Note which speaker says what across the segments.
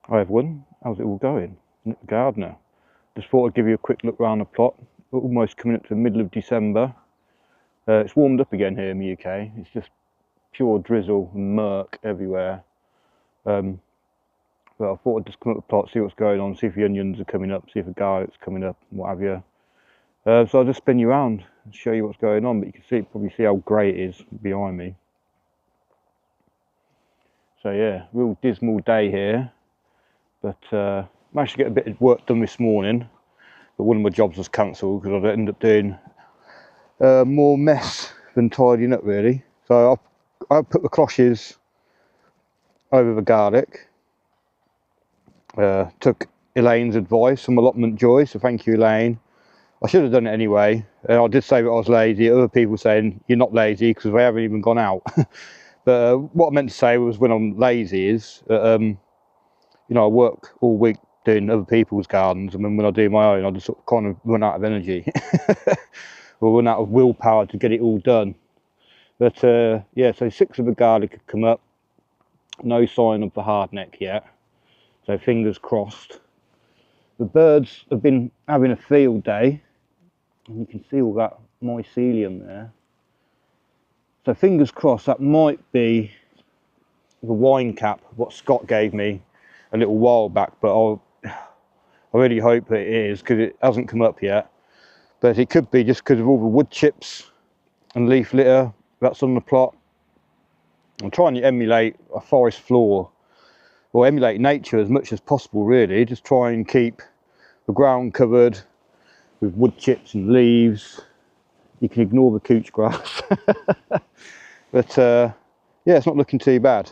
Speaker 1: Hi everyone, how's it all going? Nick the Gardener. Just thought I'd give you a quick look around the plot. We're almost coming up to the middle of December. It's warmed up again here in the UK. It's just pure drizzle and murk everywhere. But I thought I'd just come up the plot, see what's going on, see if the onions are coming up, see if the garlic's coming up, and what have you. So I'll just spin you around and show you what's going on, but you can probably see how grey it is behind me. So yeah, real dismal day here. But managed to get a bit of work done this morning, but one of my jobs was cancelled because I'd end up doing more mess than tidying up really. So I put the cloches over the garlic. Took Elaine's advice from Allotment Joy, so thank you Elaine. I should have done it anyway. I did say that I was lazy. Other people saying you're not lazy because they haven't even gone out. But what I meant to say was when I'm lazy is you know, I work all week doing other people's gardens, and then when I do my own I just sort of kind of run out of energy or run out of willpower to get it all done. But yeah, so 6 of the garlic have come up, no sign of the hardneck yet, so fingers crossed. The birds have been having a field day, and you can see all that mycelium there, so fingers crossed that might be the wine cap what Scott gave me a little while back, but I really hope that it is because it hasn't come up yet. But it could be just because of all the wood chips and leaf litter that's on the plot. I'm trying to emulate a forest floor, or emulate nature as much as possible really, just try and keep the ground covered with wood chips and leaves. You can ignore the couch grass. But yeah, it's not looking too bad.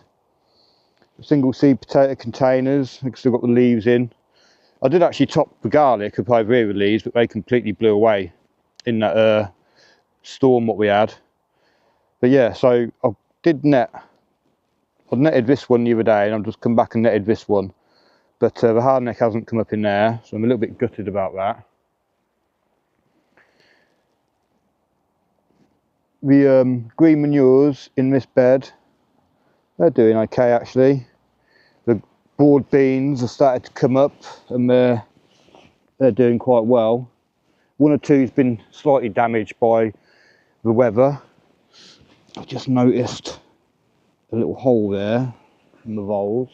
Speaker 1: Single seed potato containers, I've still got the leaves in. I did actually top the garlic up over here with leaves, but they completely blew away in that storm what we had. But yeah, so I did net. I netted this one the other day, and I've just come back and netted this one. But the hardneck hasn't come up in there, so I'm a little bit gutted about that. The green manures in this bed, they're doing okay actually. The broad beans have started to come up, and they're doing quite well. One or two's been slightly damaged by the weather. I've just noticed a little hole there from the voles.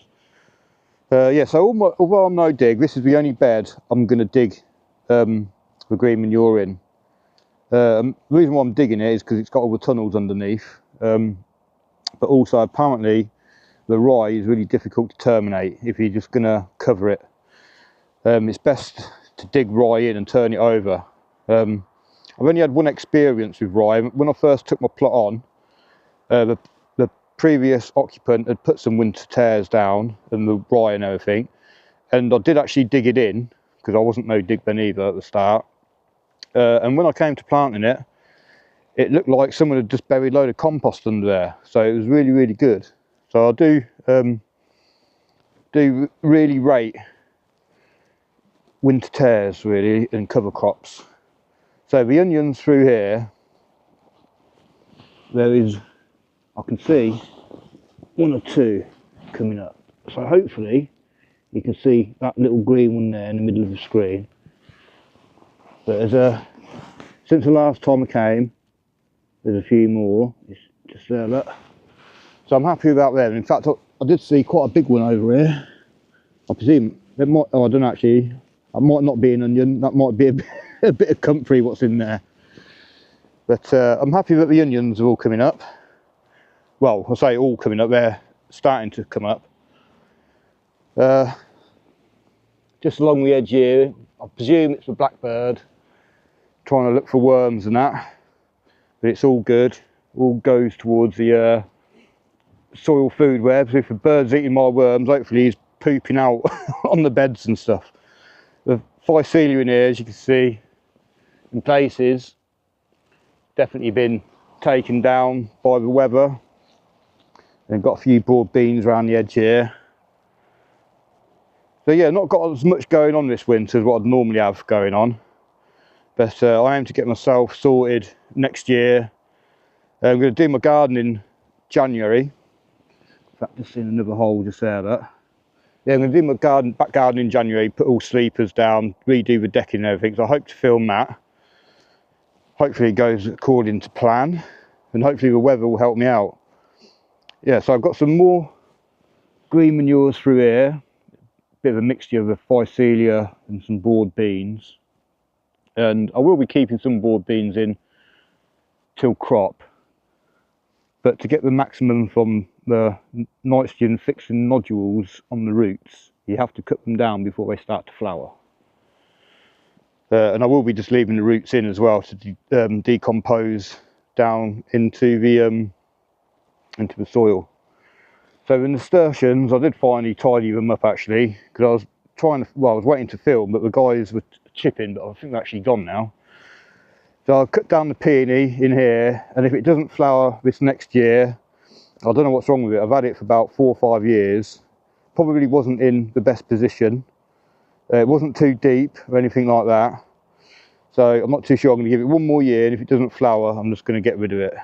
Speaker 1: Yeah, so although I'm no dig, this is the only bed I'm going to dig the green manure in. The reason why I'm digging it is because it's got all the tunnels underneath, but also apparently the rye is really difficult to terminate if you're just going to cover it. It's best to dig rye in and turn it over. I've only had one experience with rye. When I first took my plot on, the previous occupant had put some winter tares down and the rye and everything, and I did actually dig it in because I wasn't no dig then either at the start. And when I came to planting it, it looked like someone had just buried a load of compost under there, so it was really, really good. So I do really rate winter tares really and cover crops. So the onions through here, there is, I can see 1 or 2 coming up, so hopefully you can see that little green one there in the middle of the screen. But since the last time I came, there's a few more. It's just there, look. So I'm happy about them. In fact, I did see quite a big one over here. I presume it might, oh, I don't know actually, that might not be an onion, that might be a bit of comfrey what's in there. But I'm happy that the onions are all coming up. Well, I say all coming up, they're starting to come up. Just along the edge here, I presume it's a blackbird trying to look for worms and that, but it's all good. All goes towards the soil food web. So if a bird's eating my worms, hopefully he's pooping out on the beds and stuff. The phycelia in here, as you can see, in places definitely been taken down by the weather. And got a few broad beans around the edge here. So yeah, not got as much going on this winter as what I'd normally have going on. But I aim to get myself sorted next year. I'm going to do my garden in January. In fact, just seen another hole just there, look. Yeah, I'm going to do my back garden in January, put all sleepers down, redo the decking and everything, so I hope to film that. Hopefully it goes according to plan, and hopefully the weather will help me out. Yeah, so I've got some more green manures through here, bit of a mixture of the phycelia and some broad beans, and I will be keeping some broad beans in till crop, but to get the maximum from the nitrogen fixing nodules on the roots, you have to cut them down before they start to flower. And I will be just leaving the roots in as well to decompose down into the soil. So the nasturtiums, I did finally tidy them up actually, because I was trying to, well, I was waiting to film, but the guys were chipping, but I think they're actually gone now. So I've cut down the peony in here, and if it doesn't flower this next year, I don't know what's wrong with it. I've had it for about 4 or 5 years. Probably wasn't in the best position. It wasn't too deep or anything like that. So I'm not too sure. I'm going to give it 1 more year, and if it doesn't flower, I'm just going to get rid of it.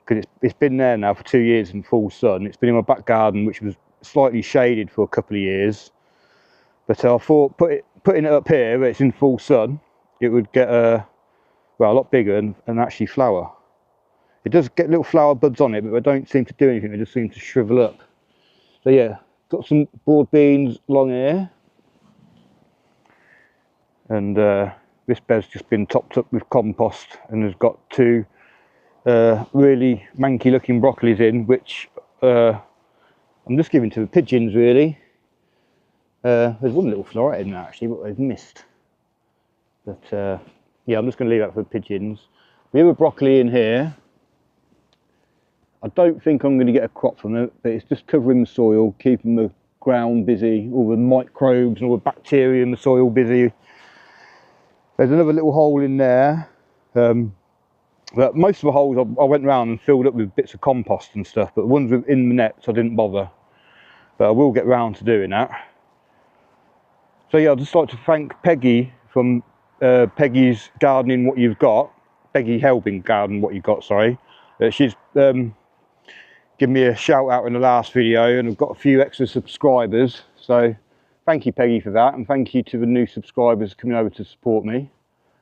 Speaker 1: Because it's been there now for 2 years in full sun. It's been in my back garden, which was slightly shaded for a couple of years. But I thought putting it up here where it's in full sun, it would get a lot bigger and actually flower. It does get little flower buds on it, but they don't seem to do anything. They just seem to shrivel up. So yeah, got some broad beans along here, and this bed's just been topped up with compost, and has got 2 really manky looking broccolis in, which I'm just giving to the pigeons really. There's one little floret in there actually, but they've missed. But yeah, I'm just going to leave that for the pigeons. We have a broccoli in here. I don't think I'm going to get a crop from it, but it's just covering the soil, keeping the ground busy, all the microbes and all the bacteria in the soil busy. There's another little hole in there. But most of the holes I went around and filled up with bits of compost and stuff, but the ones in the nets I didn't bother. But I will get round to doing that. So yeah, I'd just like to thank Peggy from Peggy's Gardening What You've Got. Peggy Helbing Garden What You've Got, sorry. She's given me a shout out in the last video, and I've got a few extra subscribers. So thank you, Peggy, for that, and thank you to the new subscribers coming over to support me.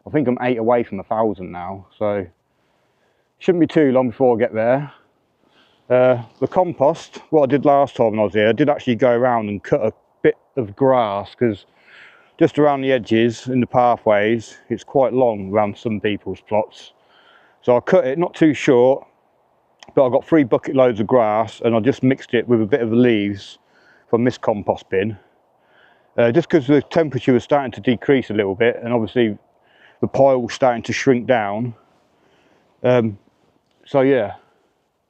Speaker 1: I think I'm 8 away from 1,000 now, so shouldn't be too long before I get there. The compost, what I did last time when I was here, I did actually go around and cut a bit of grass, because just around the edges in the pathways, it's quite long around some people's plots. So I cut it, not too short, but I got 3 bucket loads of grass, and I just mixed it with a bit of the leaves from this compost bin. Just because the temperature was starting to decrease a little bit, and obviously the pile was starting to shrink down. So yeah,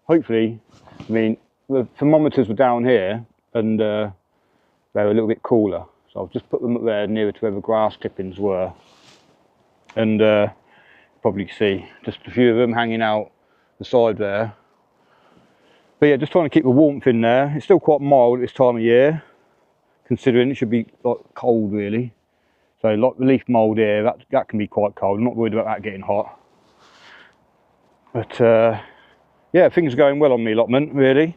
Speaker 1: hopefully, I mean, the thermometers were down here, and they were a little bit cooler. So I've just put them up there nearer to where the grass clippings were. And probably see just a few of them hanging out the side there. But yeah, just trying to keep the warmth in there. It's still quite mild at this time of year, considering it should be like cold really. So like the leaf mould here, that can be quite cold. I'm not worried about that getting hot. But yeah, things are going well on the allotment really.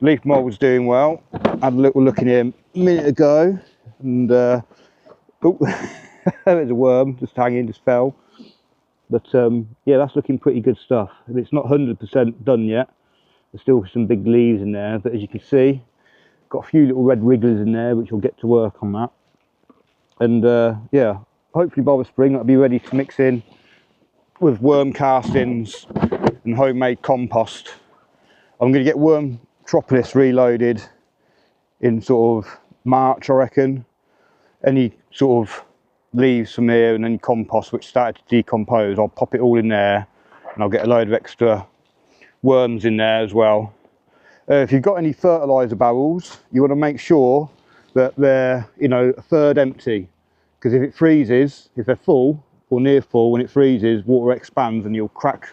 Speaker 1: Leaf mould's doing well. I had a little look in here a minute ago, and oh, there's a worm just hanging, just fell. But yeah, that's looking pretty good stuff. And it's not 100% done yet. There's still some big leaves in there, but as you can see, got a few little red wrigglers in there, which will get to work on that. And yeah, hopefully by the spring that'll be ready to mix in with worm castings and homemade compost. I'm going to get worm Tropolis reloaded in sort of March, I reckon. Any sort of leaves from here and any compost which started to decompose, I'll pop it all in there, and I'll get a load of extra worms in there as well. If you've got any fertilizer barrels, you want to make sure that they're, you know, a third empty, because if it freezes, if they're full or near full, when it freezes, water expands and you'll crack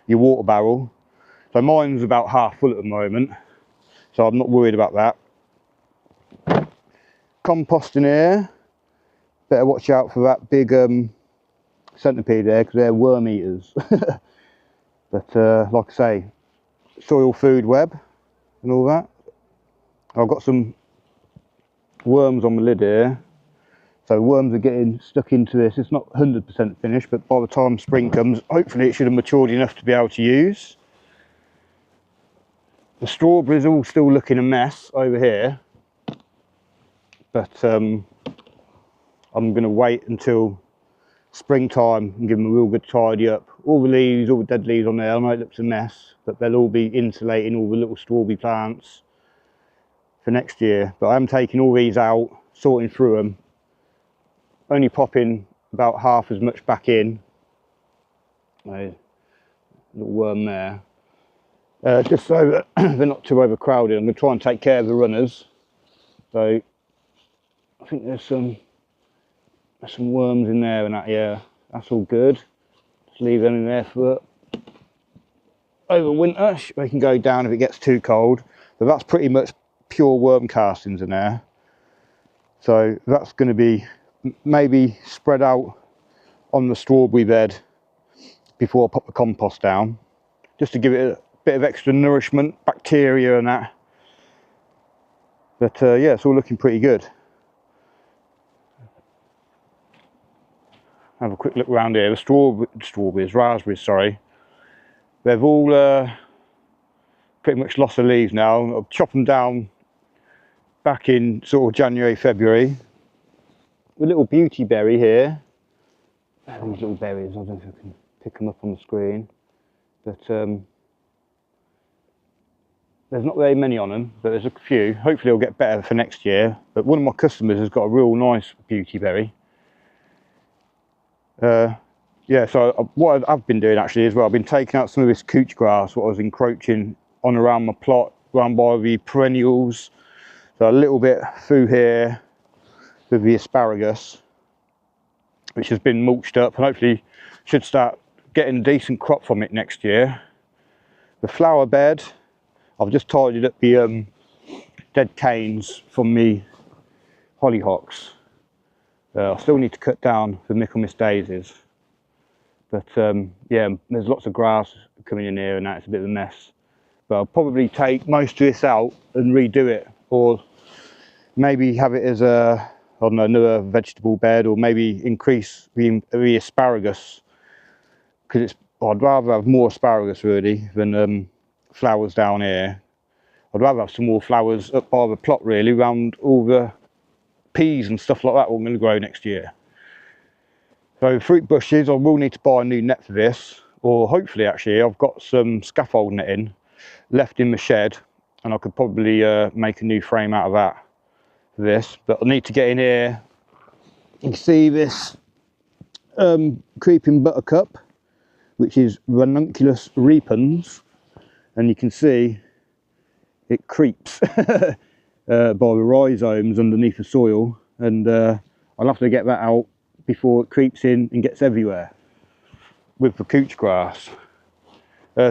Speaker 1: your water barrel. So mine's about half full at the moment, so I'm not worried about that. Compost in here, better watch out for that big centipede there, because they're worm eaters. But like I say, soil food web and all that. I've got some worms on the lid here. So worms are getting stuck into this. It's not 100% finished, but by the time spring comes, hopefully it should have matured enough to be able to use. The strawberries all still looking a mess over here, but I'm going to wait until springtime and give them a real good tidy up. All the leaves, all the dead leaves on there, I know it looks a mess, but they'll all be insulating all the little strawberry plants for next year. But I'm taking all these out, sorting through them, only popping about half as much back in. A little worm there. Just so that they're not too overcrowded. I'm going to try and take care of the runners. So I think there's some worms in there and that, yeah, that's all good. Just leave them in there for over winter. They can go down if it gets too cold. But that's pretty much pure worm castings in there. So that's going to be maybe spread out on the strawberry bed before I put the compost down, just to give it a bit of extra nourishment, bacteria and that. But yeah, it's all looking pretty good. Have a quick look around here. The raspberries, sorry. They've all pretty much lost their leaves now. I'll chop them down back in sort of January, February. A little beauty berry here. These little berries, I don't know if I can pick them up on the screen. But there's not very many on them, but there's a few. Hopefully it'll get better for next year. But one of my customers has got a real nice beauty berry. Yeah, so what I've been doing actually as well, I've been taking out some of this couch grass, what I was encroaching on around my plot, around by the perennials. So a little bit through here with the asparagus, which has been mulched up, and hopefully should start getting a decent crop from it next year. The flower bed, I've just tidied up the dead canes from the hollyhocks. I still need to cut down the Michaelmas daisies, but yeah, there's lots of grass coming in here and that's a bit of a mess. But I'll probably take most of this out and redo it, or maybe have it as a, I don't know, another vegetable bed, or maybe increase the asparagus, because I'd rather have more asparagus really than flowers down here. I'd rather have some more flowers up by the plot really, around all the peas and stuff like that I'm going to grow next year. So fruit bushes, I will need to buy a new net for this, or hopefully actually I've got some scaffold netting left in the shed, and I could probably make a new frame out of that for this. But I need to get in here. You can see this creeping buttercup, which is Ranunculus repens, and you can see it creeps by the rhizomes underneath the soil, and I'll have to get that out before it creeps in and gets everywhere with the couch grass.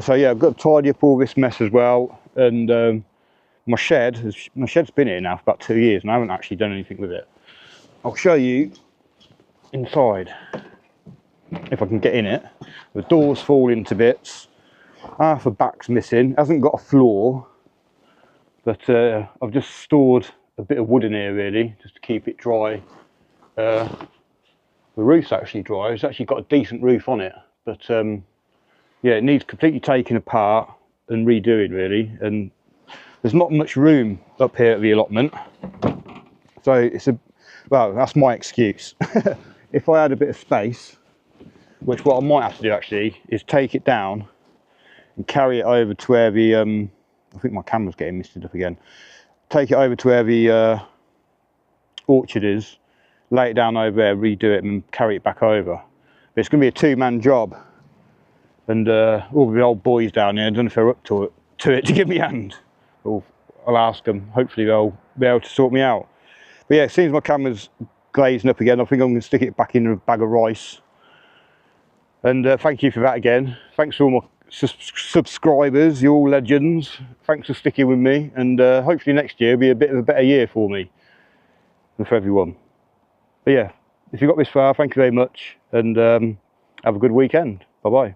Speaker 1: So yeah, I've got to tidy up all this mess as well, and my shed's been here now for about 2 years and I haven't actually done anything with it. I'll show you inside if I can get in it. The door's falling to bits, half the back's missing, hasn't got a floor. But I've just stored a bit of wood in here really, just to keep it dry. The roof's actually dry, it's actually got a decent roof on it. But yeah, it needs completely taking apart and redoing really. And there's not much room up here at the allotment. So it's well, that's my excuse. If I had a bit of space, which what I might have to do actually, is take it down and carry it over to where the I think my camera's getting misted up again. Take it over to where the orchard is, lay it down over there, redo it and carry it back over. But it's going to be a two-man job, and all the old boys down there, I don't know if they're up to it to give me a hand. I'll ask them, hopefully they'll be able to sort me out. But yeah, as soon as my camera's glazing up again, I think I'm going to stick it back in a bag of rice. And thank you for that again. Thanks to all my subscribers, you're all legends. Thanks for sticking with me, and hopefully next year will be a bit of a better year for me and for everyone. But yeah, if you got this far, thank you very much, and have a good weekend. Bye bye.